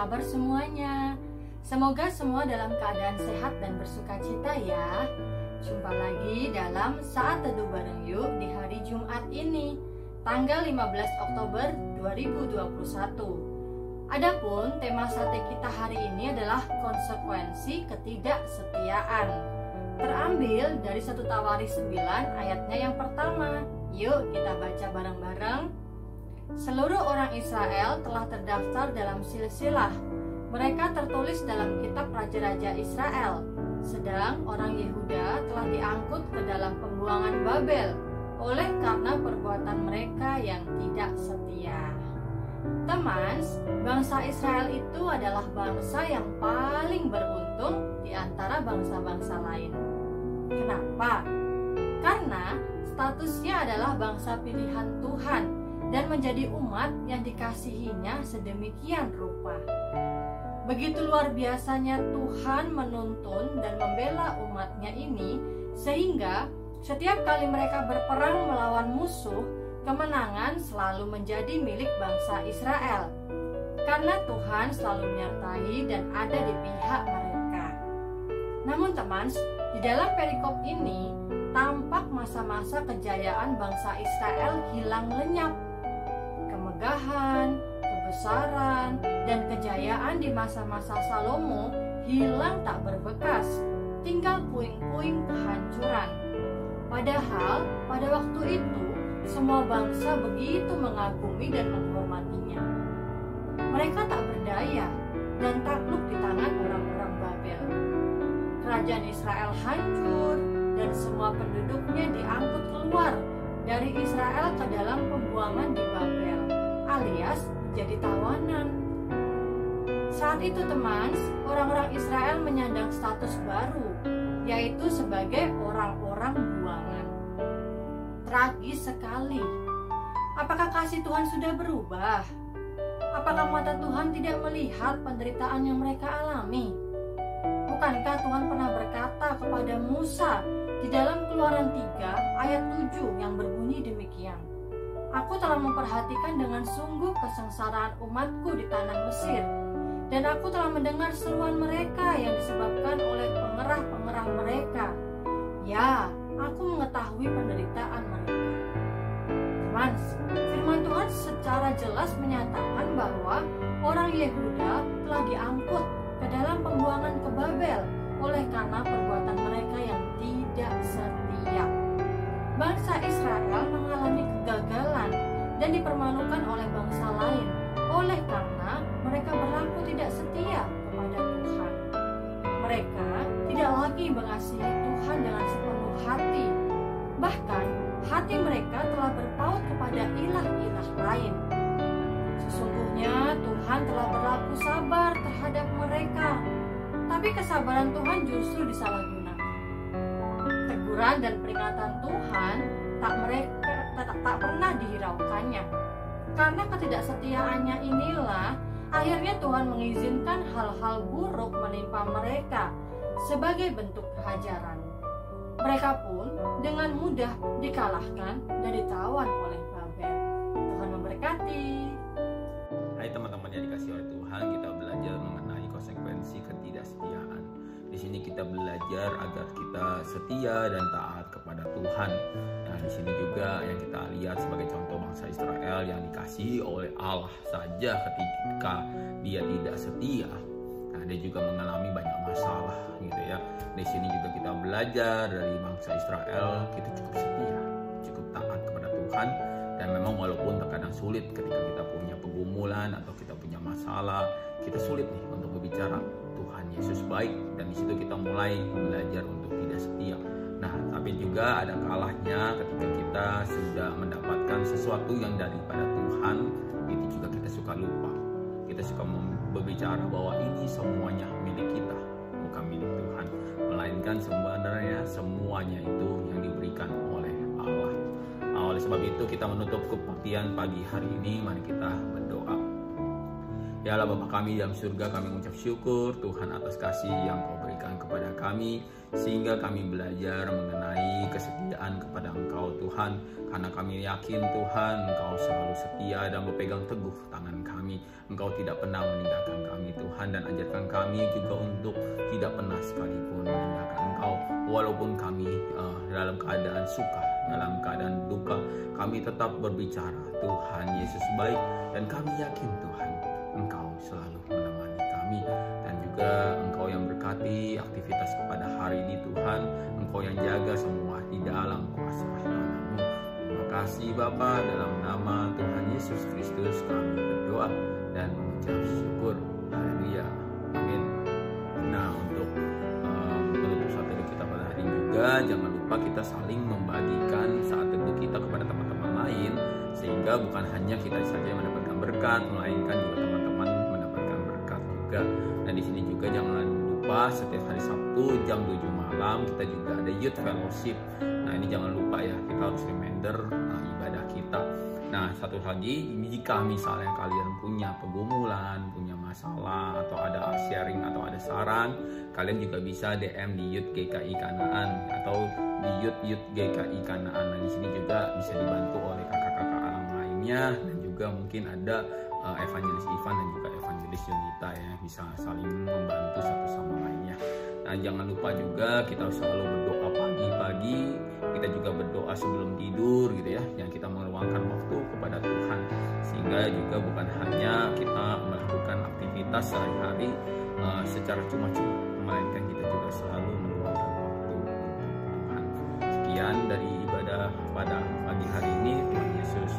kabar semuanya? Semoga semua dalam keadaan sehat dan bersuka cita ya. Jumpa lagi dalam Saat Teduh Bareng Yuk di hari Jumat ini, tanggal 15 Oktober 2021. Adapun tema sate kita hari ini adalah konsekuensi ketidaksetiaan. Terambil dari 1 Tawaris 9 ayatnya yang pertama. Yuk kita baca bareng-bareng. Seluruh orang Israel telah terdaftar dalam silsilah. Mereka tertulis dalam kitab Raja-Raja Israel. Sedang orang Yehuda telah diangkut ke dalam pembuangan Babel oleh karena perbuatan mereka yang tidak setia. Teman, bangsa Israel itu adalah bangsa yang paling beruntung di antara bangsa-bangsa lain. Kenapa? Karena statusnya adalah bangsa pilihan Tuhan dan menjadi umat yang dikasihinya sedemikian rupa. Begitu luar biasanya Tuhan menuntun dan membela umatnya ini, sehingga setiap kali mereka berperang melawan musuh, kemenangan selalu menjadi milik bangsa Israel. Karena Tuhan selalu menyertai dan ada di pihak mereka. Namun teman, di dalam perikop ini, tampak masa-masa kejayaan bangsa Israel hilang lenyap. Kemegahan, kebesaran, dan kejayaan di masa-masa Salomo hilang tak berbekas, tinggal puing-puing kehancuran. Padahal pada waktu itu semua bangsa begitu mengagumi dan menghormatinya. Mereka tak berdaya dan takluk di tangan orang-orang Babel. Kerajaan Israel hancur dan semua penduduknya diangkut keluar dari Israel ke dalam pembuangan di Babel, alias menjadi tawanan. Saat itu teman, orang-orang Israel menyandang status baru, yaitu sebagai orang-orang buangan. Tragis sekali. Apakah kasih Tuhan sudah berubah? Apakah mata Tuhan tidak melihat penderitaan yang mereka alami? Bukankah Tuhan pernah berkata kepada Musa di dalam Keluaran 3 ayat 7 yang berbunyi demikian? Aku telah memperhatikan dengan sungguh kesengsaraan umatku di tanah Mesir, dan aku telah mendengar seruan mereka yang disebabkan oleh pengerah-pengerah mereka. Ya, aku mengetahui penderitaan mereka. Teman, firman Tuhan secara jelas menyatakan bahwa orang Yehuda telah diangkut ke dalam pembuangan ke Babel oleh karena perbuatan mereka yang tidak setia. Bangsa Israel mengalami kegagalan dan dipermalukan oleh bangsa lain oleh karena mereka berlaku tidak setia kepada Tuhan. Mereka tidak lagi mengasihi Tuhan dengan sepenuh hati. Bahkan hati mereka telah berpaut kepada ilah-ilah lain. Sesungguhnya Tuhan telah berlaku sabar terhadap mereka, tapi kesabaran Tuhan justru disalahgunakan. Teguran dan peringatan Tuhan tak pernah dihiraukannya. Karena ketidaksetiaannya inilah akhirnya Tuhan mengizinkan hal-hal buruk menimpa mereka sebagai bentuk kehajaran. Mereka pun dengan mudah dikalahkan dan ditawan oleh Babel. Tuhan memberkati. Hai teman-teman yang dikasihi oleh Tuhan, kita belajar mengenai konsekuensi ketidaksetiaan. Di sini kita belajar agar kita setia dan taat kepada Tuhan. Nah, di sini juga yang kita lihat sebagai contoh bangsa Israel yang dikasihi oleh Allah saja ketika dia tidak setia. Nah, dia juga mengalami banyak masalah gitu ya. Di sini juga kita belajar dari bangsa Israel, kita cukup setia, cukup taat kepada Tuhan. Dan memang walaupun terkadang sulit ketika kita punya pergumulan atau kita punya masalah, kita sulit nih untuk berbicara Tuhan Yesus baik, dan di situ kita mulai belajar untuk tidak setia. Nah, tapi juga ada kalahnya ketika kita sudah mendapatkan sesuatu yang daripada Tuhan, itu juga kita suka lupa. Kita suka berbicara bahwa ini semuanya milik kita, bukan milik Tuhan, melainkan sebenarnya semuanya itu yang diberikan oleh Allah. Oleh sebab itu kita menutup kebaktian pagi hari ini, mari kita berdoa. Ya Allah Bapa kami dalam surga, kami mengucap syukur Tuhan atas kasih yang Kau berikan kepada kami, sehingga kami belajar mengenai kesetiaan kepada Engkau Tuhan. Karena kami yakin Tuhan Engkau selalu setia dan berpegang teguh tangan kami. kami Engkau tidak pernah meninggalkan kami Tuhan, dan ajarkan kami juga untuk tidak pernah sekalipun meninggalkan Engkau walaupun kami dalam keadaan suka, dalam keadaan duka, kami tetap berbicara Tuhan Yesus baik, dan kami yakin Tuhan Engkau selalu menemani kami, dan juga Engkau yang berkati aktivitas kepada hari ini Tuhan, Engkau yang jaga semua di dalam kuasa tangan-Mu. Terima kasih Bapa, dalam nama Tuhan Yesus Kristus kami berdoa dan mengucap syukur. Haleluya, amin. Nah, untuk menutup saat teduh kita pada hari ini juga, jangan lupa kita saling membagikan saat teduh kita kepada teman-teman lain, sehingga bukan hanya kita saja yang mendapatkan berkat, melainkan juga teman-teman mendapatkan berkat juga. Dan di sini juga jangan lupa setiap hari Sabtu jam 7 malam kita juga ada Youth Fellowship. Nah, ini jangan lupa ya, kita harus reminder ibadah kita. Nah, satu lagi, jika misalnya kalian punya pergumulan, punya masalah, atau ada sharing atau ada saran, kalian juga bisa DM di Youth GKI Kanaan atau di Youth GKI Kanaan. Nah, di sini juga bisa dibantu oleh kakak-kakak alam lainnya, dan juga mungkin ada Evangelis Ivan dan juga Evangelis Yunita ya, bisa saling membantu satu sama lainnya. Nah, jangan lupa juga kita selalu berdoa pagi-pagi, kita juga berdoa sebelum tidur gitu ya, yang kita meluangkan waktu kepada Tuhan, sehingga juga bukan hanya kita melakukan aktivitas sehari-hari secara cuma-cuma, melainkan kita juga selalu meluangkan waktu untuk Tuhan. Sekian dari ibadah pada pagi hari ini. Tuhan Yesus